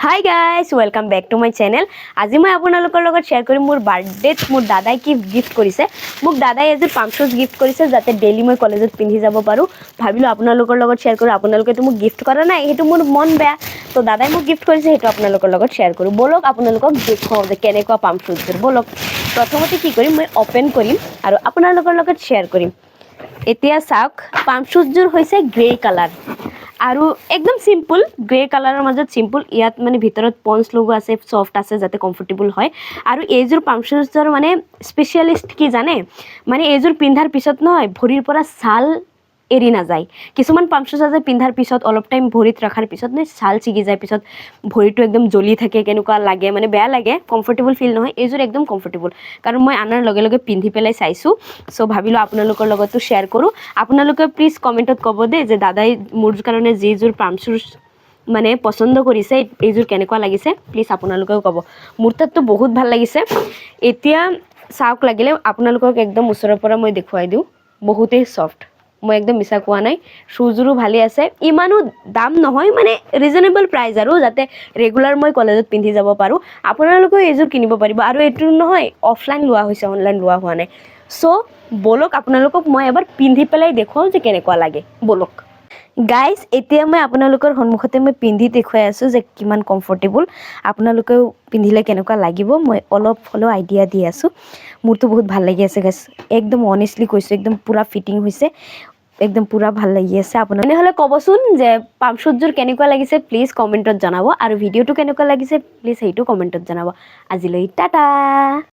High guys welcome back to my channel. আজি মই আপোনালোকৰ লগত শ্বেয়াৰ কৰিম মোৰ বাৰ্থডেত মোৰ দাদাই কি গিফ্ট কৰিছে। মোক দাদাই এযোৰ পাম্প শ্বুজ গিফ্ট কৰিছে যাতে ডেইলি মই কলেজত পিন্ধি যাব পাৰোঁ। ভাবিলোঁ আপোনালোকৰ লগত শ্বেয়াৰ কৰোঁ। আপোনালোকেতো মোক গিফ্ট কৰা নাই, সেইটো মোৰ মন বেয়া। তো দাদাই মোক গিফ্ট কৰিছে, সেইটো আপোনালোকৰ লগত শ্বেয়াৰ কৰোঁ। ব'লক আপোনালোকক দেখুৱাওঁ যে কেনেকুৱা পাম্প শ্বুজযোৰ। ব'লক প্ৰথমতে কি কৰিম, মই অ'পেন কৰিম আৰু আপোনালোকৰ লগত শ্বেয়াৰ কৰিম। এতিয়া চাওক, পাম্প শ্বুজযোৰ হৈছে গ্ৰে কালাৰ আৰু একদম সিম্পল গ্ৰে কালাৰৰ মাজত সিম্পল। ইয়াত মানে ভিতৰত পঞ্চ লগোৱা আছে, সফ্ট আছে যাতে কমফৰ্টেবল হয়। আৰু এইযোৰ পাম্প শ্বুজৰ মানে স্পেচিয়েলিষ্ট কি জানে, মানে এইযোৰ পিন্ধাৰ পিছত নহয় ভৰিৰ পৰা ছাল এৰি নাযায়। কিছুমান পাম্প শ্বুজ আছে পিন্ধাৰ পিছত অলপ টাইম ভৰিত ৰখাৰ পিছত মানে ছাল ছিগি যায়, পিছত ভৰিটো একদম জ্বলি থাকে, কেনেকুৱা লাগে মানে বেয়া লাগে, কমফৰ্টেবল ফিল নহয়। এইযোৰ একদম কমফৰ্টেবল, কাৰণ মই আনাৰ লগে লগে পিন্ধি পেলাই চাইছোঁ। চ' ভাবিলোঁ আপোনালোকৰ লগতো শ্বেয়াৰ কৰোঁ। আপোনালোকে প্লিজ কমেণ্টত ক'ব দেই যে দাদাই মোৰ কাৰণে যিযোৰ পাম্প শ্বুজ মানে পচন্দ কৰিছে, এইযোৰ কেনেকুৱা লাগিছে। প্লিজ আপোনালোকেও ক'ব। মোৰ তাততো বহুত ভাল লাগিছে। এতিয়া চাওক, লাগিলে আপোনালোকক একদম ওচৰৰ পৰা মই দেখুৱাই দিওঁ। বহুতেই ছফ্ট, মই একদম মিছা কোৱা নাই। শ্বুজযোৰো ভালেই আছে, ইমানো দাম নহয়, মানে ৰিজনেবল প্ৰাইচ আৰু যাতে ৰেগুলাৰ মই কলেজত পিন্ধি যাব পাৰোঁ। আপোনালোকেও এইযোৰ কিনিব পাৰিব। আৰু এইটো নহয় অফলাইন লোৱা হৈছে, অনলাইন লোৱা হোৱা নাই। চ' ব'লক আপোনালোকক মই এবাৰ পিন্ধি পেলাই দেখুৱাওঁ যে কেনেকুৱা লাগে। ব'লক গাইজ, এতিয়া মই আপোনালোকৰ সন্মুখতে মই পিন্ধি দেখুৱাই আছোঁ যে কিমান কমফৰ্টেবল। আপোনালোকেও পিন্ধিলে কেনেকুৱা লাগিব মই অলপ হ'লেও আইডিয়া দি আছোঁ। মোৰতো বহুত ভাল লাগি আছে গাইজ, একদম অনেষ্টলি কৈছোঁ, একদম পূৰা ফিটিং হৈছে, একদম পূৰা ভাল লাগি আছে। আপোনাৰ তেনেহ'লে ক'বচোন যে পাম্প শ্বুজযোৰ কেনেকুৱা লাগিছে, প্লিজ কমেণ্টত জনাব। আৰু ভিডিঅ'টো কেনেকুৱা লাগিছে প্লিজ সেইটো কমেণ্টত জনাব। আজিলৈ টাটা।